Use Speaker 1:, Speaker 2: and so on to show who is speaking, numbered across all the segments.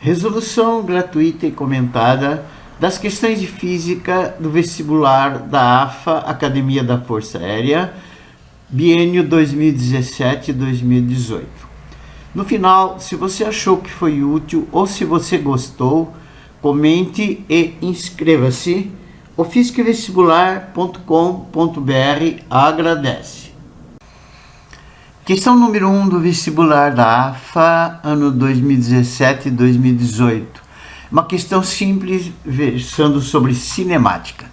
Speaker 1: Resolução gratuita e comentada das questões de física do vestibular da AFA, Academia da Força Aérea, biênio 2017-2018. No final, se você achou que foi útil ou se você gostou, comente e inscreva-se. ofiscovestibular.com.br agradece. Questão número 1 do vestibular da AFA, ano 2017 e 2018. Uma questão simples, versando sobre cinemática.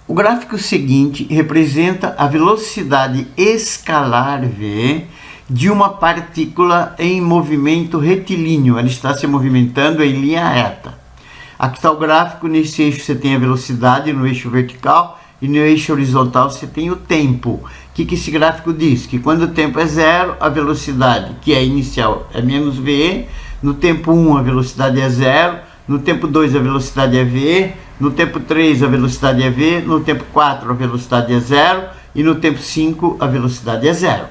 Speaker 1: O gráfico seguinte representa a velocidade escalar v de uma partícula em movimento retilíneo. Ela está se movimentando em linha reta. Aqui está o gráfico. Nesse eixo você tem a velocidade, no eixo vertical, e no eixo horizontal você tem o tempo. O que esse gráfico diz? Que quando o tempo é zero, a velocidade, que é inicial, é menos v. No tempo 1 a velocidade é zero. No tempo 2 a velocidade é v. No tempo 3 a velocidade é v. No tempo 4 a velocidade é zero. E no tempo 5 a velocidade é zero.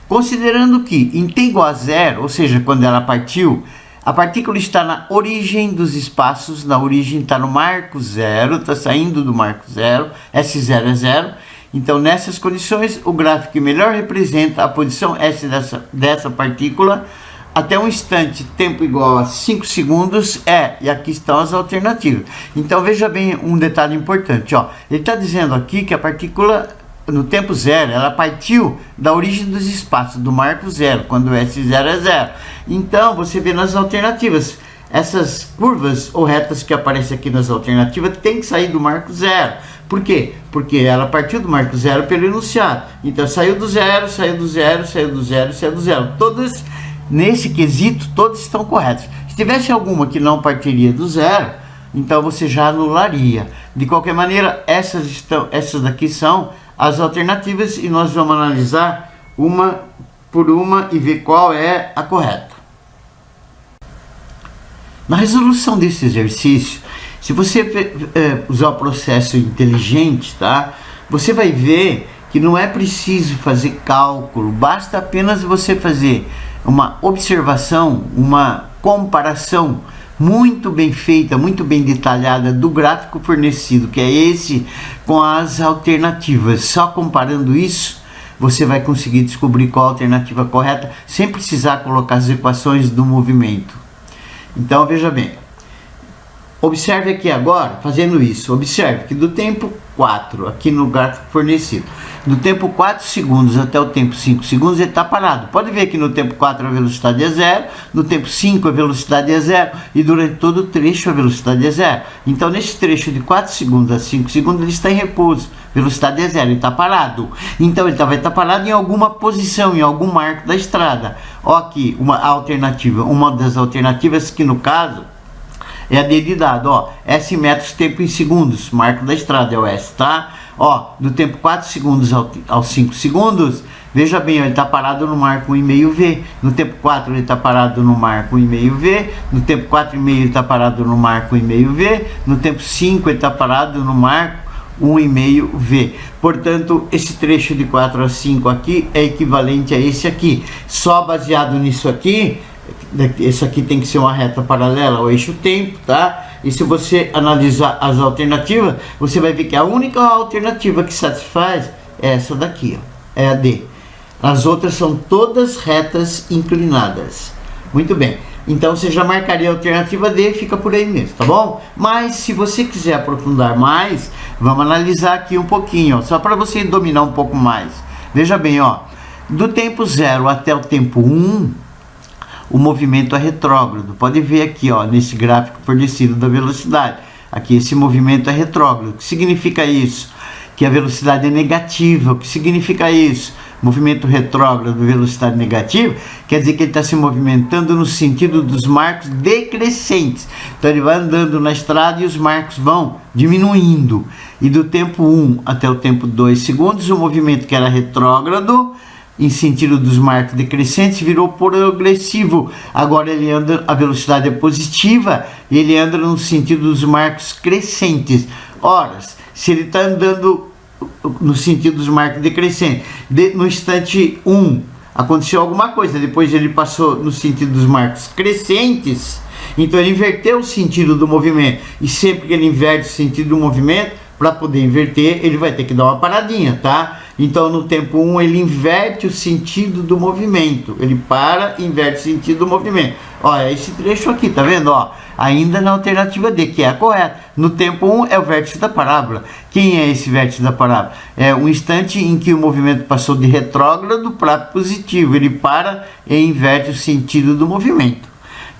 Speaker 1: Considerando que em t igual a zero, ou seja, quando ela partiu, a partícula está na origem dos espaços, na origem está no marco zero, está saindo do marco zero, S0 é zero. Então, nessas condições, o gráfico que melhor representa a posição S dessa partícula até um instante, tempo igual a 5 segundos, e aqui estão as alternativas. Então, veja bem um detalhe importante. Ele está dizendo aqui que a partícula, no tempo zero, ela partiu da origem dos espaços, do marco zero, quando o S0 é zero. Então, você vê nas alternativas, essas curvas ou retas que aparecem aqui nas alternativas tem que sair do marco zero. Por quê? Porque ela partiu do marco zero pelo enunciado. Então, saiu do zero, saiu do zero, saiu do zero, saiu do zero. Todas, nesse quesito, todas estão corretas. Se tivesse alguma que não partiria do zero, então você já anularia. De qualquer maneira, essas daqui são as alternativas e nós vamos analisar uma por uma e ver qual é a correta. Na resolução desse exercício, se você usar o processo inteligente, tá? Você vai ver que não é preciso fazer cálculo, basta apenas você fazer uma observação, uma comparação muito bem feita, muito bem detalhada do gráfico fornecido, que é esse, com as alternativas. Só comparando isso, você vai conseguir descobrir qual a alternativa correta, sem precisar colocar as equações do movimento. Então, veja bem. Observe aqui agora, fazendo isso, observe que do tempo 4, aqui no gráfico fornecido, do tempo 4 segundos até o tempo 5 segundos, ele está parado. Pode ver que no tempo 4 a velocidade é zero, no tempo 5 a velocidade é zero, e durante todo o trecho a velocidade é zero. Então, nesse trecho de 4 segundos a 5 segundos, ele está em repouso, velocidade é zero, ele está parado. Então, ele vai estar parado em alguma posição, em algum marco da estrada. Ó, aqui, uma das alternativas que, no caso, é a D de dado, S em metros, tempo em segundos, marco da estrada é o S, tá? Do tempo 4 segundos aos 5 segundos, veja bem, ele está parado no marco 1,5 V. No tempo 4 ele está parado no marco 1,5 V. No tempo 4,5 ele está parado no marco 1,5 V. No tempo 5 ele está parado no marco 1,5 V. Portanto, esse trecho de 4 a 5 aqui é equivalente a esse aqui. Só baseado nisso aqui, esse aqui tem que ser uma reta paralela ao eixo tempo, tá? E se você analisar as alternativas, você vai ver que a única alternativa que satisfaz é essa daqui, é a D. As outras são todas retas inclinadas. Muito bem. Então você já marcaria a alternativa D e fica por aí mesmo, tá bom? Mas se você quiser aprofundar mais, vamos analisar aqui um pouquinho, só para você dominar um pouco mais. Veja bem, do tempo 0 até o tempo 1, o movimento é retrógrado. Pode ver aqui, nesse gráfico fornecido da velocidade. Aqui esse movimento é retrógrado. O que significa isso? Que a velocidade é negativa. O que significa isso? Movimento retrógrado, velocidade negativa, quer dizer que ele está se movimentando no sentido dos marcos decrescentes. Então ele vai andando na estrada e os marcos vão diminuindo. E do tempo 1 até o tempo 2 segundos, o movimento que era retrógrado, em sentido dos marcos decrescentes, virou progressivo. Agora ele anda, a velocidade é positiva, e ele anda no sentido dos marcos crescentes. Ora, se ele está andando no sentido dos marcos decrescentes, no instante 1 aconteceu alguma coisa, depois ele passou no sentido dos marcos crescentes, então ele inverteu o sentido do movimento, e sempre que ele inverte o sentido do movimento, para poder inverter, ele vai ter que dar uma paradinha, tá? Então no tempo 1 ele inverte o sentido do movimento, ele para e inverte o sentido do movimento. Ó, é esse trecho aqui, tá vendo? Ó, ainda na alternativa D, que é a correta. No tempo 1 é o vértice da parábola. Quem é esse vértice da parábola? É um instante em que o movimento passou de retrógrado para positivo, ele para e inverte o sentido do movimento.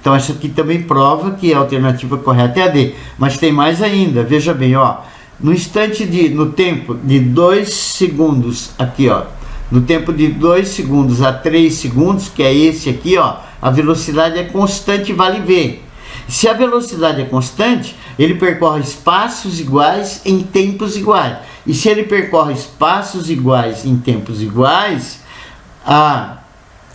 Speaker 1: Então essa aqui também prova que a alternativa correta é a D. Mas tem mais ainda, veja bem, ó. No tempo de 2 segundos, aqui ó, no tempo de 2 segundos a 3 segundos, que é esse aqui ó, a velocidade é constante, vale V. Se a velocidade é constante, ele percorre espaços iguais em tempos iguais. E se ele percorre espaços iguais em tempos iguais, a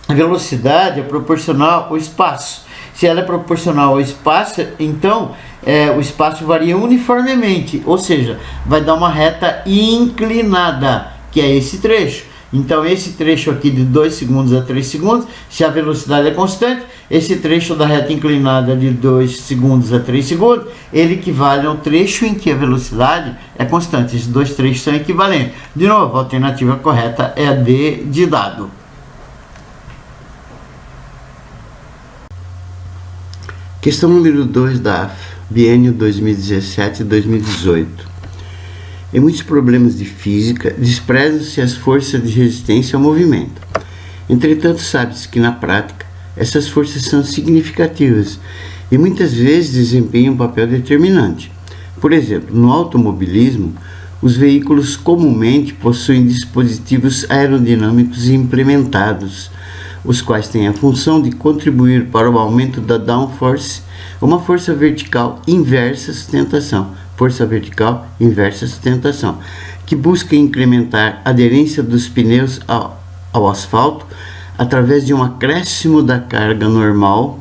Speaker 1: velocidade é proporcional ao espaço. Se ela é proporcional ao espaço, então o espaço varia uniformemente, ou seja, vai dar uma reta inclinada, que é esse trecho. Então esse trecho aqui de 2 segundos a 3 segundos, se a velocidade é constante, esse trecho da reta inclinada de 2 segundos a 3 segundos, ele equivale ao trecho em que a velocidade é constante. Esses dois trechos são equivalentes. De novo, a alternativa correta é a D de dado. Questão número 2 da biênio 2017-2018. Em muitos problemas de física, desprezam-se as forças de resistência ao movimento. Entretanto, sabe-se que na prática, essas forças são significativas e muitas vezes desempenham um papel determinante. Por exemplo, no automobilismo, os veículos comumente possuem dispositivos aerodinâmicos implementados, os quais têm a função de contribuir para o aumento da downforce, uma força vertical inversa sustentação, que busca incrementar a aderência dos pneus ao asfalto através de um acréscimo da carga normal,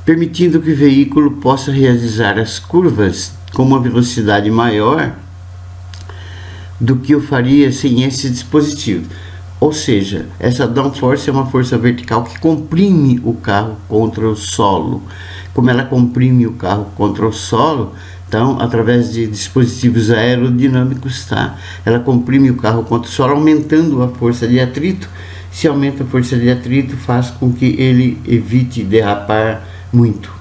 Speaker 1: permitindo que o veículo possa realizar as curvas com uma velocidade maior do que o faria sem esse dispositivo. Ou seja, essa downforce é uma força vertical que comprime o carro contra o solo. Como ela comprime o carro contra o solo, então, através de dispositivos aerodinâmicos, tá? Ela comprime o carro contra o solo, aumentando a força de atrito. Se aumenta a força de atrito, faz com que ele evite derrapar muito.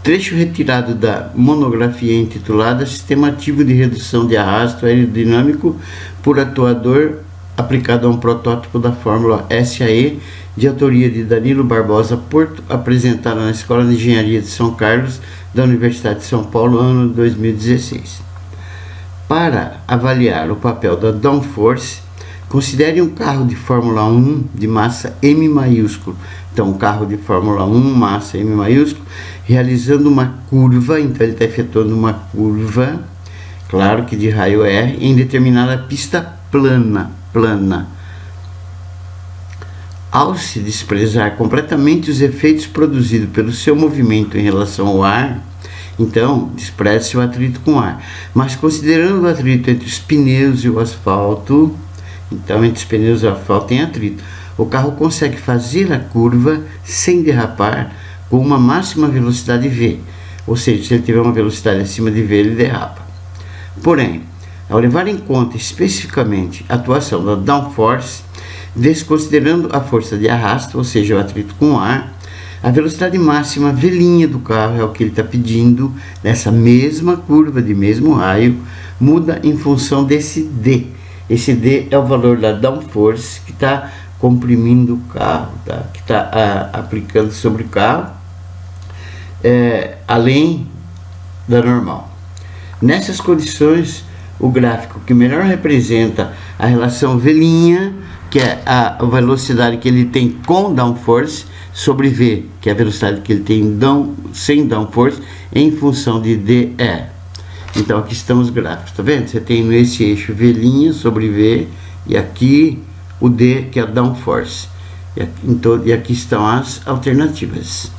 Speaker 1: Trecho retirado da monografia intitulada Sistema Ativo de Redução de Arrasto Aerodinâmico por Atuador aplicado a um protótipo da Fórmula SAE, de autoria de Danilo Barbosa Porto, apresentada na Escola de Engenharia de São Carlos, da Universidade de São Paulo, ano 2016. Para avaliar o papel da downforce, considere um carro de Fórmula 1 de massa M maiúsculo. Então, um carro de Fórmula 1, massa M maiúsculo, realizando uma curva, então ele está efetuando uma curva, claro que de raio R, em determinada pista plana. Ao se desprezar completamente os efeitos produzidos pelo seu movimento em relação ao ar, então despreze-se o atrito com o ar. Mas considerando o atrito entre os pneus e o asfalto, então entre os pneus e o asfalto tem atrito, o carro consegue fazer a curva sem derrapar com uma máxima velocidade V. Ou seja, se ele tiver uma velocidade acima de V, ele derrapa. Porém, ao levar em conta especificamente a atuação da downforce, desconsiderando a força de arrasto, ou seja, o atrito com o ar, a velocidade máxima V' do carro, é o que ele está pedindo, nessa mesma curva de mesmo raio, muda em função desse D. Esse D é o valor da downforce que está comprimindo o carro, tá? Que está aplicando sobre o carro, além da normal. Nessas condições, o gráfico que melhor representa a relação V', que é a velocidade que ele tem com downforce, sobre V, que é a velocidade que ele tem sem downforce, em função de DE. Então aqui estão os gráficos, tá vendo? Você tem esse eixo V' sobre V, e aqui o D, que é a downforce. E aqui estão as alternativas.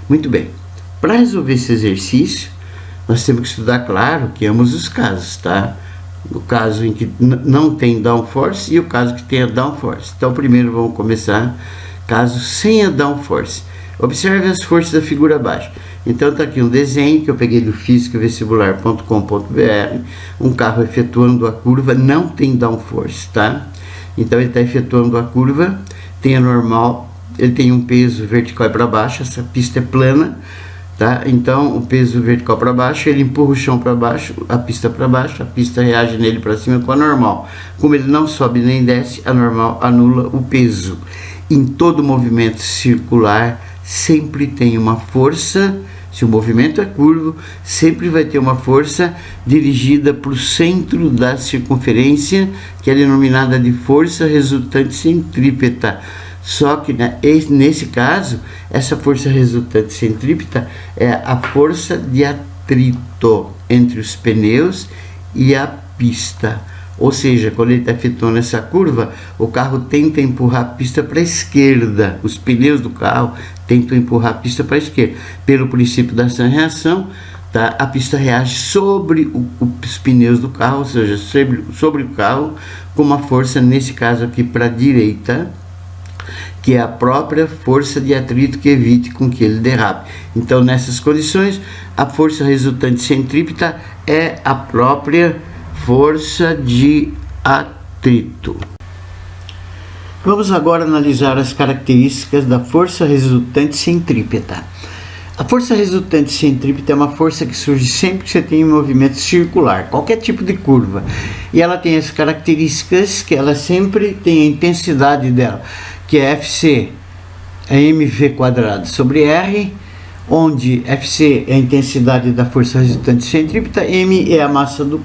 Speaker 1: Muito bem. Para resolver esse exercício, nós temos que estudar, claro, que ambos os casos, tá? o caso em que não tem downforce e o caso que tem a downforce. Então primeiro vamos começar caso sem a downforce. Observe as forças da figura abaixo. Então está aqui um desenho que eu peguei do fisicavestibular.com.br, um carro efetuando a curva, não tem downforce, tá? Então ele está efetuando a curva, tem a normal, ele tem um peso vertical para baixo, essa pista é plana, tá? Então o peso vertical para baixo, ele empurra o chão para baixo, a pista reage nele para cima com a normal. Como ele não sobe nem desce, a normal anula o peso. Em todo movimento circular sempre tem uma força. Se o movimento é curvo, sempre vai ter uma força dirigida para o centro da circunferência, que é denominada de força resultante centrípeta. Só que nesse caso, essa força resultante centrípeta é a força de atrito entre os pneus e a pista. Ou seja, quando ele está efetuando essa curva, o carro tenta empurrar a pista para a esquerda. Os pneus do carro tentam empurrar a pista para a esquerda. Pelo princípio da ação-reação, tá? A pista reage sobre os pneus do carro, ou seja, sobre o carro, com uma força, nesse caso aqui, para a direita, que é a própria força de atrito que evite com que ele derrape. Então, nessas condições, a força resultante centrípeta é a própria força de atrito. Vamos agora analisar as características da força resultante centrípeta. A força resultante centrípeta é uma força que surge sempre que você tem um movimento circular, qualquer tipo de curva. E ela tem as características que ela sempre tem a intensidade dela, que é Fc é mv² sobre R, onde Fc é a intensidade da força resultante centrípeta, m é a massa do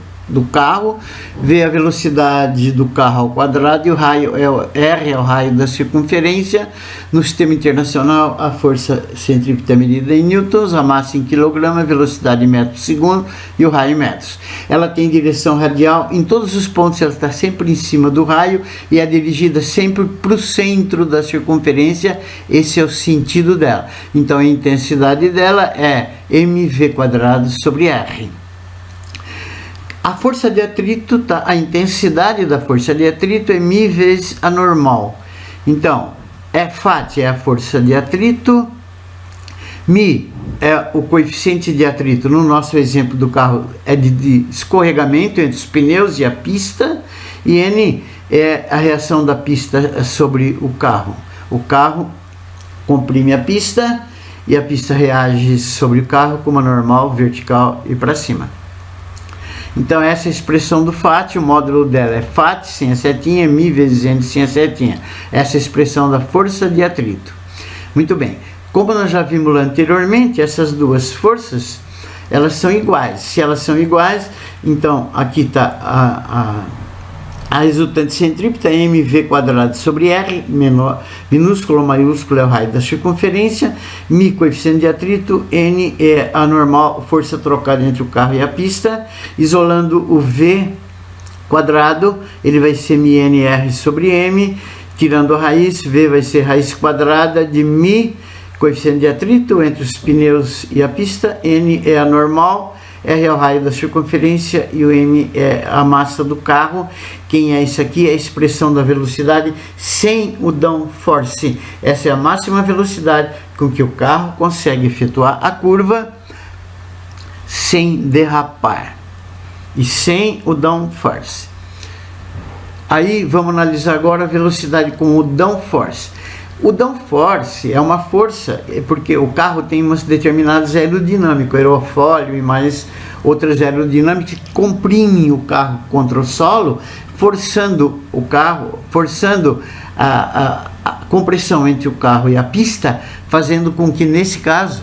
Speaker 1: carro, V é a velocidade do carro ao quadrado e o raio R é o raio da circunferência. No sistema internacional, a força centrípeta é medida em newtons, a massa em quilograma, a velocidade em metros por segundo e o raio em metros. Ela tem direção radial, em todos os pontos ela está sempre em cima do raio e é dirigida sempre para o centro da circunferência. Esse é o sentido dela. Então a intensidade dela é mv² sobre R. A força de atrito, a intensidade da força de atrito é μ vezes a normal. Então, Fat é a força de atrito, μ é o coeficiente de atrito, no nosso exemplo do carro, é de escorregamento entre os pneus e a pista, e N é a reação da pista sobre o carro. O carro comprime a pista e a pista reage sobre o carro como a normal, vertical e para cima. Então essa é a expressão do Fat, o módulo dela é Fat sem a setinha, μ vezes N sem a setinha. Essa é a expressão da força de atrito. Muito bem, como nós já vimos lá anteriormente, essas duas forças, elas são iguais. Se elas são iguais, então aqui está a resultante centrípeta, mv² sobre R, minúsculo ou maiúsculo é o raio da circunferência, μ coeficiente de atrito, N é a normal, força trocada entre o carro e a pista. Isolando o V², ele vai ser μnr sobre M, tirando a raiz, V vai ser raiz quadrada de μ, coeficiente de atrito entre os pneus e a pista, N é a normal, R é o raio da circunferência e o M é a massa do carro. Quem é isso aqui? É a expressão da velocidade sem o downforce. Essa é a máxima velocidade com que o carro consegue efetuar a curva sem derrapar e sem o downforce. Aí vamos analisar agora a velocidade com o downforce. O downforce é uma força, porque o carro tem umas determinadas aerodinâmicas, aerofólio e mais outras aerodinâmicas que comprimem o carro contra o solo, forçando o carro, forçando a compressão entre o carro e a pista, fazendo com que, nesse caso,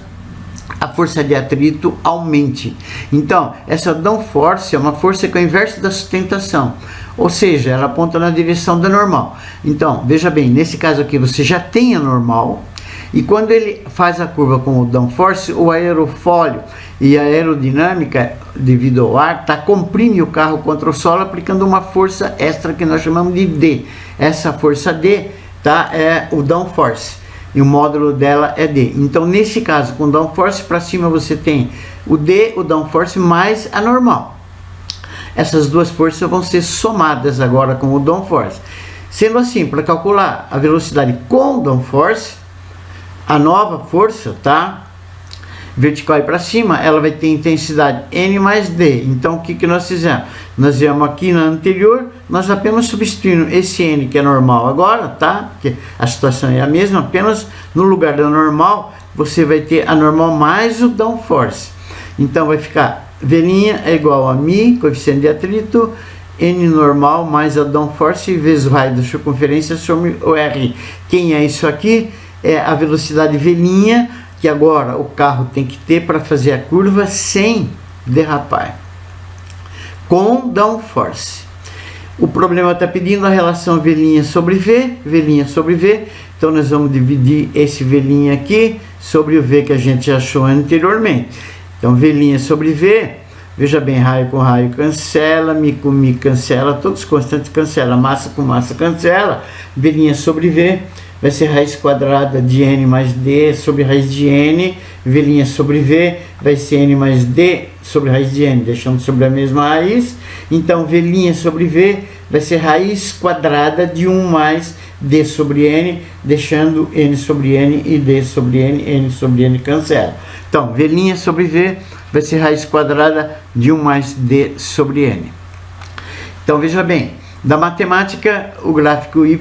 Speaker 1: a força de atrito aumente. Então, essa downforce é uma força que é o inverso da sustentação, ou seja, ela aponta na direção da normal. Então, veja bem, nesse caso aqui você já tem a normal, e quando ele faz a curva com o downforce, o aerofólio e a aerodinâmica, devido ao ar, comprime o carro contra o solo, aplicando uma força extra que nós chamamos de D. Essa força D é o downforce, e o módulo dela é D. Então, nesse caso, com downforce para cima, você tem o D, o downforce, mais a normal. essas duas forças vão ser somadas agora com o downforce. Sendo assim, para calcular a velocidade com downforce, a nova força, tá? Vertical e para cima, ela vai ter intensidade N mais D. Então, o que nós fizemos? Nós viemos aqui na anterior, nós apenas substituímos esse N, que é normal agora, tá? Porque a situação é a mesma, apenas no lugar da normal, você vai ter a normal mais o downforce. Então, vai ficar V' é igual a μ, coeficiente de atrito, N normal mais a downforce, vezes o raio da circunferência sobre o R. Quem é isso aqui? É a velocidade V', que agora o carro tem que ter para fazer a curva sem derrapar, com downforce. O problema está pedindo a relação V' sobre V, V' sobre V, então nós vamos dividir esse V' aqui sobre o V que a gente achou anteriormente. Então V' sobre V, veja bem, raio com raio cancela, μ com μ cancela, todos os constantes cancela, massa com massa cancela, V' sobre V vai ser raiz quadrada de N mais D sobre raiz de N, V' sobre V vai ser N mais D sobre raiz de N, deixando sobre a mesma raiz. Então, V' sobre V vai ser raiz quadrada de 1 mais D sobre N, deixando N sobre N e D sobre N, N sobre N cancela. Então, V' sobre V vai ser raiz quadrada de 1 mais D sobre N. Então, veja bem. Da matemática, o gráfico y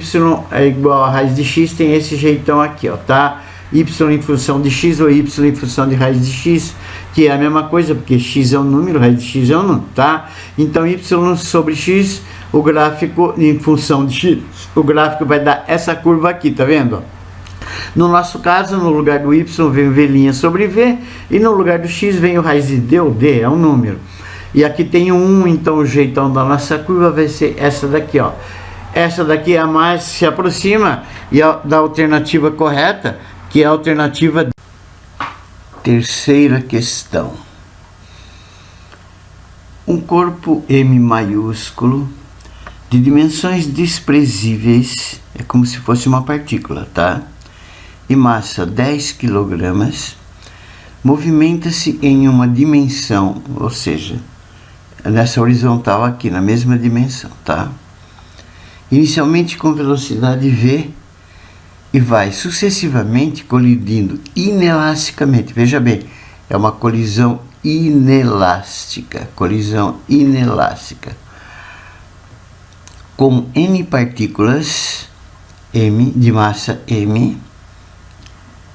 Speaker 1: é igual a raiz de x, tem esse jeitão aqui, ó, tá? Y em função de x ou y em função de raiz de x, que é a mesma coisa, porque x é um número, raiz de x é um número, tá? Então, y sobre x, o gráfico em função de x, o gráfico vai dar essa curva aqui, tá vendo? No nosso caso, no lugar do y vem o V' sobre v, e no lugar do x vem o raiz de d, ou d é um número. E aqui tem um 1, então o jeitão da nossa curva vai ser essa daqui, ó. Essa daqui é a mais se aproxima e da alternativa correta, que é a alternativa. Terceira questão. Um corpo M maiúsculo, de dimensões desprezíveis, é como se fosse uma partícula, tá? E massa 10 kg, movimenta-se em uma dimensão, ou seja, nessa horizontal aqui, na mesma dimensão, tá? Inicialmente com velocidade v e vai sucessivamente colidindo inelasticamente. Veja bem, é uma colisão inelástica, com N partículas M, de massa M,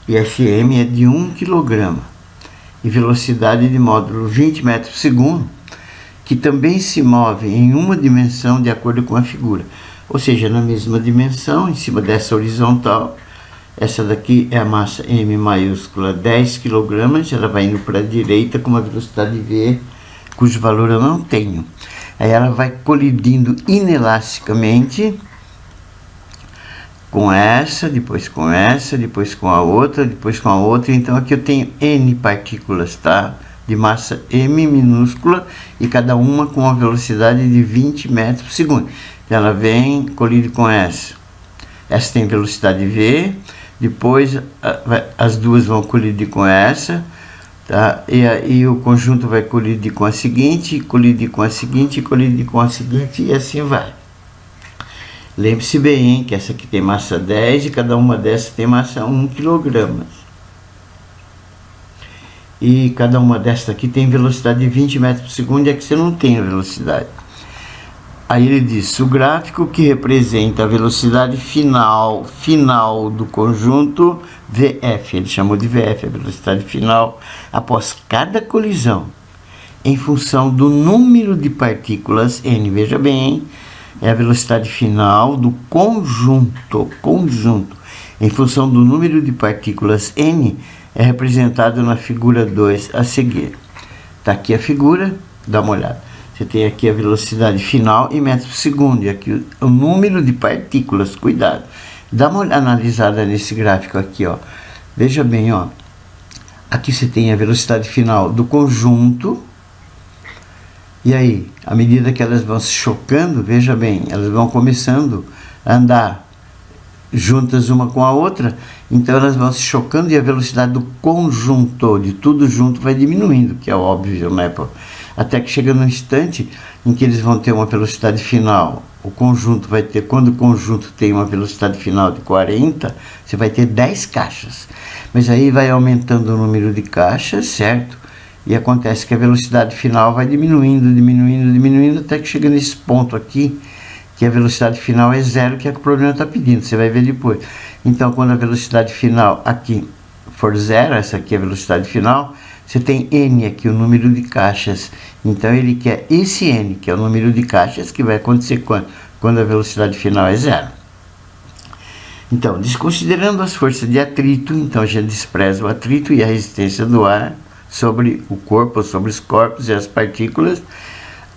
Speaker 1: e esse M é de 1 kg, e velocidade de módulo 20 metros por segundo, que também se move em uma dimensão de acordo com a figura. Ou seja, na mesma dimensão, em cima dessa horizontal, essa daqui é a massa M maiúscula 10 kg, ela vai indo para a direita com uma velocidade V, cujo valor eu não tenho. Aí ela vai colidindo inelasticamente com essa, depois com essa, depois com a outra, depois com a outra. Então aqui eu tenho N partículas, tá? De massa M minúscula, e cada uma com uma velocidade de 20 metros por segundo. Ela vem, colide com essa. Essa tem velocidade V, depois as duas vão colidir com essa, tá? E aí o conjunto vai colidir com a seguinte, colidir com a seguinte, colidir com a seguinte, e assim vai. Lembre-se bem, hein, que essa aqui tem massa 10 e cada uma dessas tem massa 1 kg. E cada uma dessas aqui tem velocidade de 20 metros por segundo, e aqui você não tem a velocidade. Aí ele diz, o gráfico que representa a velocidade final do conjunto VF, ele chamou de VF, a velocidade final, após cada colisão, em função do número de partículas N, veja bem, hein? É a velocidade final do conjunto, em função do número de partículas N, é representado na figura 2 a seguir. Está aqui a figura, dá uma olhada. Você tem aqui a velocidade final em metros por segundo, e aqui o número de partículas, cuidado. Dá uma analisada nesse gráfico aqui, ó. Veja bem, ó. Aqui você tem a velocidade final do conjunto, e aí, à medida que elas vão se chocando, veja bem, elas vão começando a andar juntas uma com a outra, então elas vão se chocando e a velocidade do conjunto, de tudo junto, vai diminuindo, que é óbvio, né? Até que chega no instante em que eles vão ter uma velocidade final. O conjunto vai ter, quando o conjunto tem uma velocidade final de 40, você vai ter 10 caixas. Mas aí vai aumentando o número de caixas, certo? E acontece que a velocidade final vai diminuindo, diminuindo, diminuindo, até que chega nesse ponto aqui, que a velocidade final é zero, que é o que o problema está pedindo, você vai ver depois. Então, quando a velocidade final aqui for zero, essa aqui é a velocidade final, você tem N aqui, o número de caixas. Então, ele quer esse N, que é o número de caixas, que vai acontecer quando a velocidade final é zero. Então, desconsiderando as forças de atrito, então a gente despreza o atrito e a resistência do ar sobre o corpo, sobre os corpos e as partículas.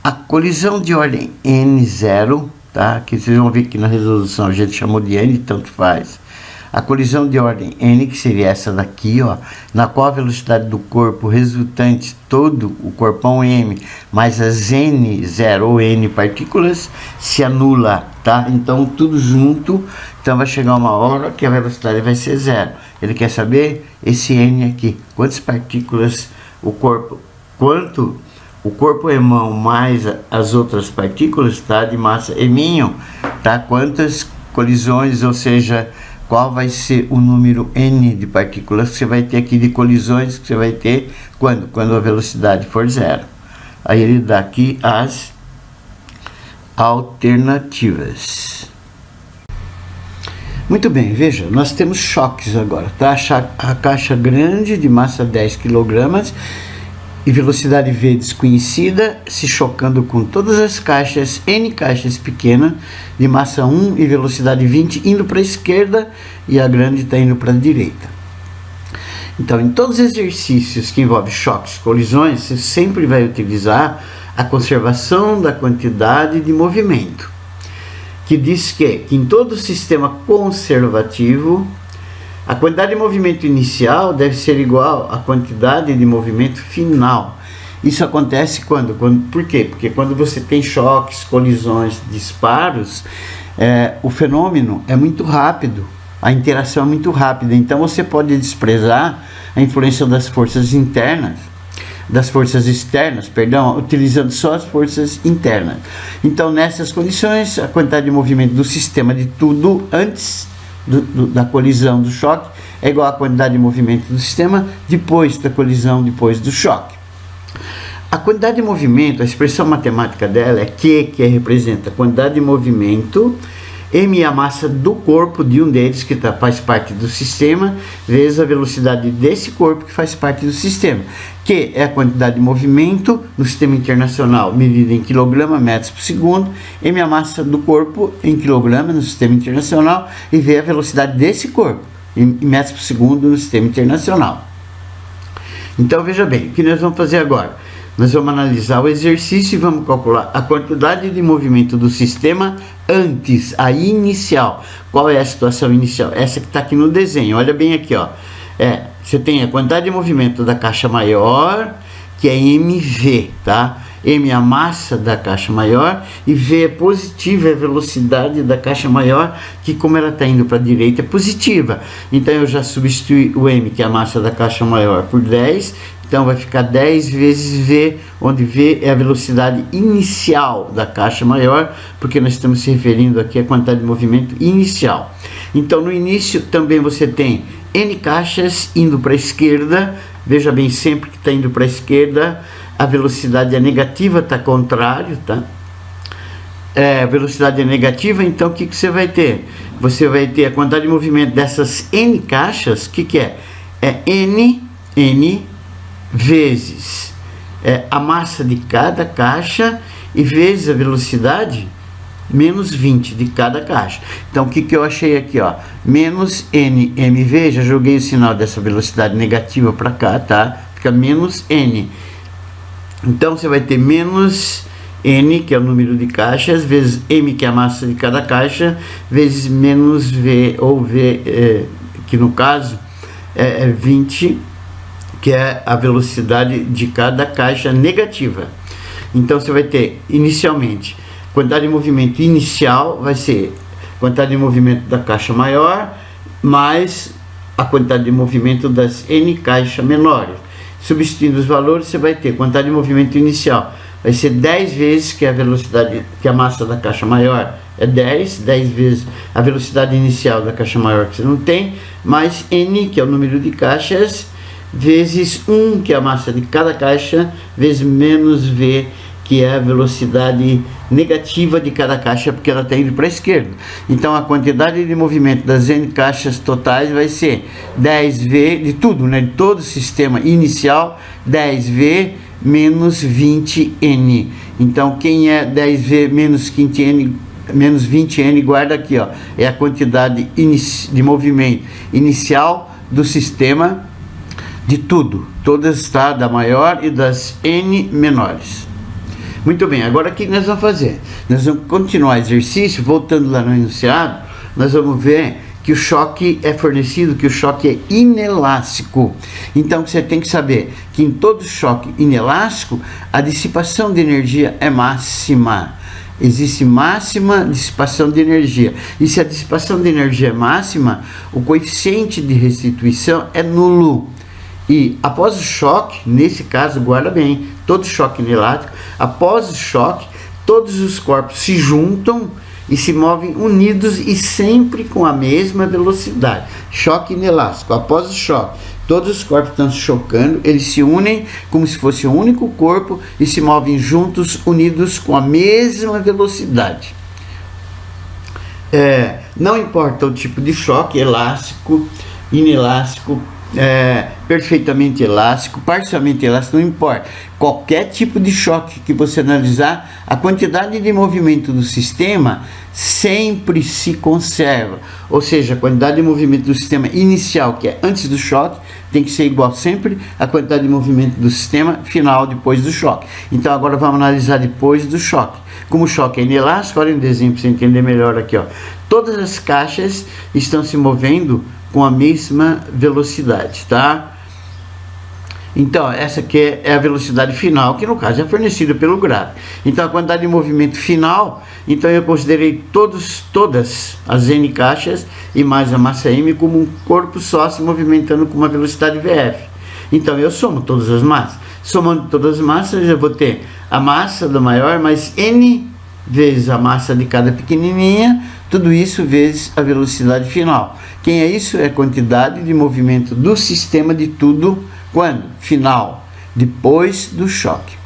Speaker 1: A colisão de ordem N0, tá? Que vocês vão ver que na resolução a gente chamou de N, tanto faz. A colisão de ordem N, que seria essa daqui, ó, na qual a velocidade do corpo resultante, todo o corpão M, mais as N0 ou N partículas, se anula, tá? Então, tudo junto, então vai chegar uma hora que a velocidade vai ser zero. Ele quer saber esse N aqui, quantas partículas o corpo, quanto o corpo emão mais as outras partículas, tá? De massa eminham, tá? Quantas colisões, ou seja, qual vai ser o número N de partículas que você vai ter aqui, de colisões que você vai ter quando a velocidade for zero. Aí ele dá aqui as alternativas. Muito bem, veja, nós temos choques agora, tá? A caixa grande de massa 10 kg e velocidade V desconhecida, se chocando com todas as caixas, N caixas pequenas, de massa 1 e velocidade 20, indo para a esquerda, e a grande está indo para a direita. Então, em todos os exercícios que envolvem choques, colisões, você sempre vai utilizar a conservação da quantidade de movimento, que diz que em todo sistema conservativo, a quantidade de movimento inicial deve ser igual à quantidade de movimento final. Isso acontece quando? Por quê? Porque quando você tem choques, colisões, disparos, o fenômeno é muito rápido, a interação é muito rápida. Então você pode desprezar a influência das forças internas, das forças externas, perdão, utilizando só as forças internas. Então, nessas condições, a quantidade de movimento do sistema de tudo antes da colisão, do choque, é igual à quantidade de movimento do sistema depois da colisão, depois do choque. A quantidade de movimento, a expressão matemática dela é Q, que representa a quantidade de movimento, M é a massa do corpo de um deles, que faz parte do sistema, vezes a velocidade desse corpo que faz parte do sistema. Q é a quantidade de movimento no sistema internacional, medida em quilograma, metros por segundo. M é a massa do corpo em quilograma no sistema internacional. E V é a velocidade desse corpo em metros por segundo no sistema internacional. Então, veja bem, o que nós vamos fazer agora? Nós vamos analisar o exercício e vamos calcular a quantidade de movimento do sistema antes, a inicial. Qual é a situação inicial? Essa que está aqui no desenho. Olha bem aqui, ó. Você tem a quantidade de movimento da caixa maior, que é MV, tá? M é a massa da caixa maior e V é positiva, é a velocidade da caixa maior, que como ela está indo para a direita é positiva. Então eu já substituí o M, que é a massa da caixa maior, por 10. Então vai ficar 10 vezes V, onde V é a velocidade inicial da caixa maior, porque nós estamos se referindo aqui à quantidade de movimento inicial. Então no início também você tem N caixas indo para a esquerda. Veja bem, sempre que está indo para a esquerda, a velocidade é negativa, está contrário, tá? A velocidade é negativa, então o que você vai ter? Você vai ter a quantidade de movimento dessas N caixas, que é? É N vezes a massa de cada caixa e vezes a velocidade menos 20 de cada caixa. Então, o que eu achei aqui, ó? Menos NMV, já joguei o sinal dessa velocidade negativa para cá, tá? Fica menos N. Então, você vai ter menos N, que é o número de caixas, vezes M, que é a massa de cada caixa, vezes menos V, ou V, que no caso é 20, que é a velocidade de cada caixa negativa. Então, você vai ter, inicialmente, quantidade de movimento inicial vai ser quantidade de movimento da caixa maior mais a quantidade de movimento das N caixas menores. Substituindo os valores, você vai ter quantidade de movimento inicial. Vai ser 10 vezes que a velocidade, que a massa da caixa maior é 10 vezes a velocidade inicial da caixa maior que você não tem, mais N, que é o número de caixas, vezes 1, que é a massa de cada caixa, vezes menos V, que é a velocidade negativa de cada caixa, porque ela está indo para a esquerda. Então a quantidade de movimento das N caixas totais vai ser 10V de tudo, né? De todo o sistema inicial, 10V menos 20N. Então quem é 10V menos 20N, menos 20N, guarda aqui, ó, é a quantidade de movimento inicial do sistema de tudo, todas, tá? Da maior e das N menores. Muito bem, agora o que nós vamos fazer? Nós vamos continuar o exercício, voltando lá no enunciado, nós vamos ver que o choque é fornecido, que o choque é inelástico. Então você tem que saber que em todo choque inelástico, a dissipação de energia é máxima. Existe máxima dissipação de energia. E se a dissipação de energia é máxima, o coeficiente de restituição é nulo. E após o choque, nesse caso, guarda bem, todo choque inelástico, após o choque, todos os corpos se juntam e se movem unidos e sempre com a mesma velocidade. Choque inelástico, após o choque, todos os corpos estão se chocando, eles se unem como se fosse um único corpo e se movem juntos, unidos com a mesma velocidade. Não importa o tipo de choque, elástico, inelástico, perfeitamente elástico, parcialmente elástico, não importa. Qualquer tipo de choque que você analisar, a quantidade de movimento do sistema sempre se conserva. Ou seja, a quantidade de movimento do sistema inicial, que é antes do choque, tem que ser igual sempre à quantidade de movimento do sistema final depois do choque. Então agora vamos analisar depois do choque. Como o choque é inelástico, olha um desenho para você entender melhor aqui, ó. Todas as caixas estão se movendo com a mesma velocidade, tá? Então, essa aqui é a velocidade final, que no caso é fornecida pelo gráfico. Então, a quantidade de movimento final, então eu considerei todas as N caixas e mais a massa M como um corpo só se movimentando com uma velocidade VF. Então, eu somo todas as massas. Somando todas as massas, eu vou ter a massa do maior mais N vezes a massa de cada pequenininha, tudo isso vezes a velocidade final. Quem é isso? É a quantidade de movimento do sistema de tudo, quando? Final, depois do choque.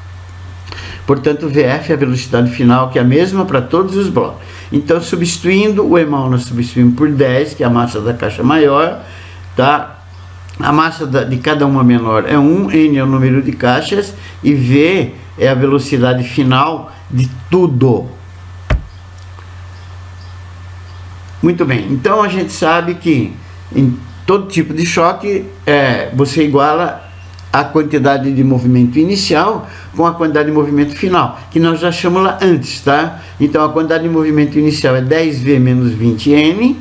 Speaker 1: Portanto, VF é a velocidade final, que é a mesma para todos os blocos. Então, substituindo o EMAL, nós substituímos por 10, que é a massa da caixa maior, tá? A massa de cada uma menor é 1, N é o número de caixas, e V é a velocidade final de tudo. Muito bem, então a gente sabe que em todo tipo de choque você iguala a quantidade de movimento inicial com a quantidade de movimento final, que nós já chamamos lá antes, tá? Então a quantidade de movimento inicial é 10V menos 20N,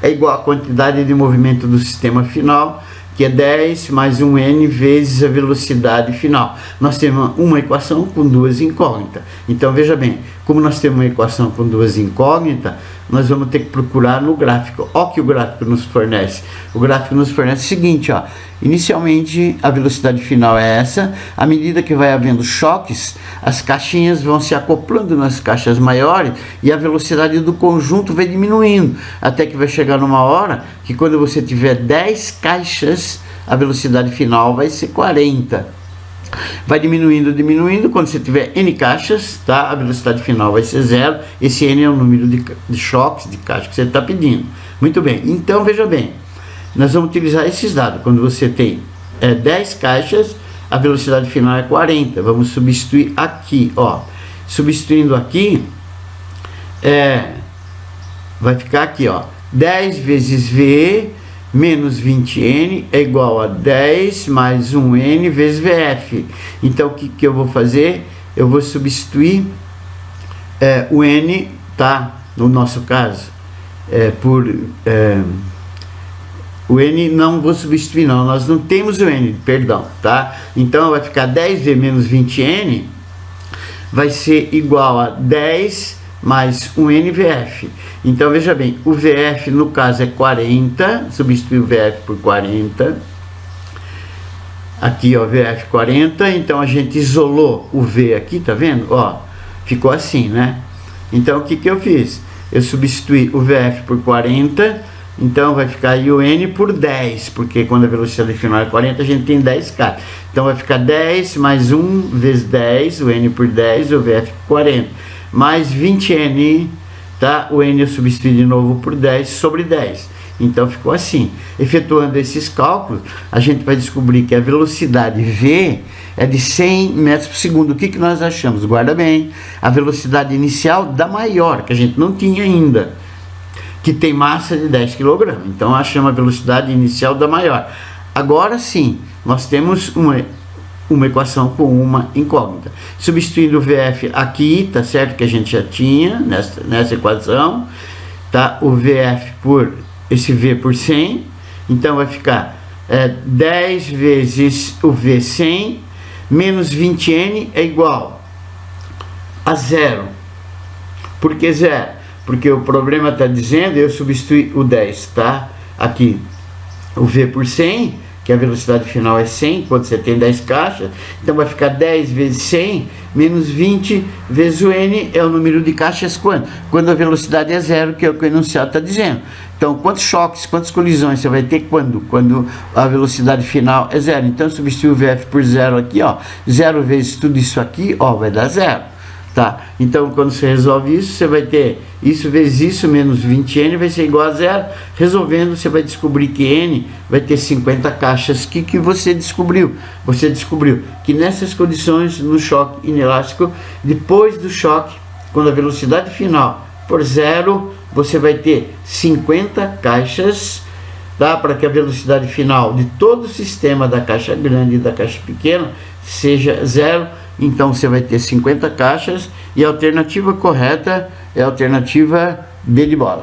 Speaker 1: é igual à quantidade de movimento do sistema final, que é 10 mais 1N vezes a velocidade final. Nós temos uma equação com duas incógnitas. Então veja bem, como nós temos uma equação com duas incógnitas, nós vamos ter que procurar no gráfico. Olha o que o gráfico nos fornece. O gráfico nos fornece o seguinte, ó. Inicialmente a velocidade final é essa. À medida que vai havendo choques, as caixinhas vão se acoplando nas caixas maiores e a velocidade do conjunto vai diminuindo, até que vai chegar numa hora que quando você tiver 10 caixas, a velocidade final vai ser 40. Vai diminuindo, quando você tiver N caixas, tá? A velocidade final vai ser 0, esse N é o número de choques, de caixas que você está pedindo. Muito bem, então veja bem, nós vamos utilizar esses dados. Quando você tem 10 caixas, a velocidade final é 40, vamos substituir aqui, ó. Substituindo aqui, vai ficar aqui, ó, 10 vezes V menos 20N é igual a 10 mais 1N vezes VF. Então, o que eu vou fazer? Eu vou substituir o N, tá? No nosso caso, o N não vou substituir, não. Nós não temos o N, perdão, tá? Então, vai ficar 10V menos 20N vai ser igual a 10 mais um NVF. Então veja bem, o VF no caso é 40, substitui o VF por 40. Aqui ó, VF 40, então a gente isolou o V aqui, tá vendo? Ó, ficou assim, né? Então o que que eu fiz? Eu substituí o VF por 40, então vai ficar aí o N por 10, porque quando a velocidade final é 40, a gente tem 10K. Então vai ficar 10 mais 1 vezes 10, o N por 10, o VF por 40, mais 20N, tá? O N eu substituí de novo por 10 sobre 10. Então ficou assim. Efetuando esses cálculos, a gente vai descobrir que a velocidade V é de 100 metros por segundo. O que que nós achamos? Guarda bem, a velocidade inicial da maior, que a gente não tinha ainda, que tem massa de 10 kg. Então achamos a velocidade inicial da maior. Agora sim, nós temos uma equação com uma incógnita. Substituindo o VF aqui, tá certo? Que a gente já tinha nessa equação, tá? O VF por esse V por 100, então vai ficar 10 vezes o V 100 menos 20N é igual a 0. Por que 0? Porque o problema está dizendo, eu substituí o 10, tá? Aqui, o V por 100, que a velocidade final é 100, quando você tem 10 caixas, então vai ficar 10 vezes 100 menos 20 vezes o N, é o número de caixas quando? Quando a velocidade é 0, que é o que o enunciado está dizendo. Então, quantos choques, quantas colisões você vai ter quando? Quando a velocidade final é 0. Então, substitui o VF por 0 aqui, ó. 0 vezes tudo isso aqui, ó, vai dar 0. Tá? Então, quando você resolve isso, você vai ter isso vezes isso, menos 20N, vai ser igual a 0. Resolvendo, você vai descobrir que N vai ter 50 caixas. O que você descobriu? Você descobriu que nessas condições, no choque inelástico, depois do choque, quando a velocidade final for 0, você vai ter 50 caixas, tá? Para que a velocidade final de todo o sistema, da caixa grande e da caixa pequena, seja 0. Então você vai ter 50 caixas e a alternativa correta é a alternativa D de bola.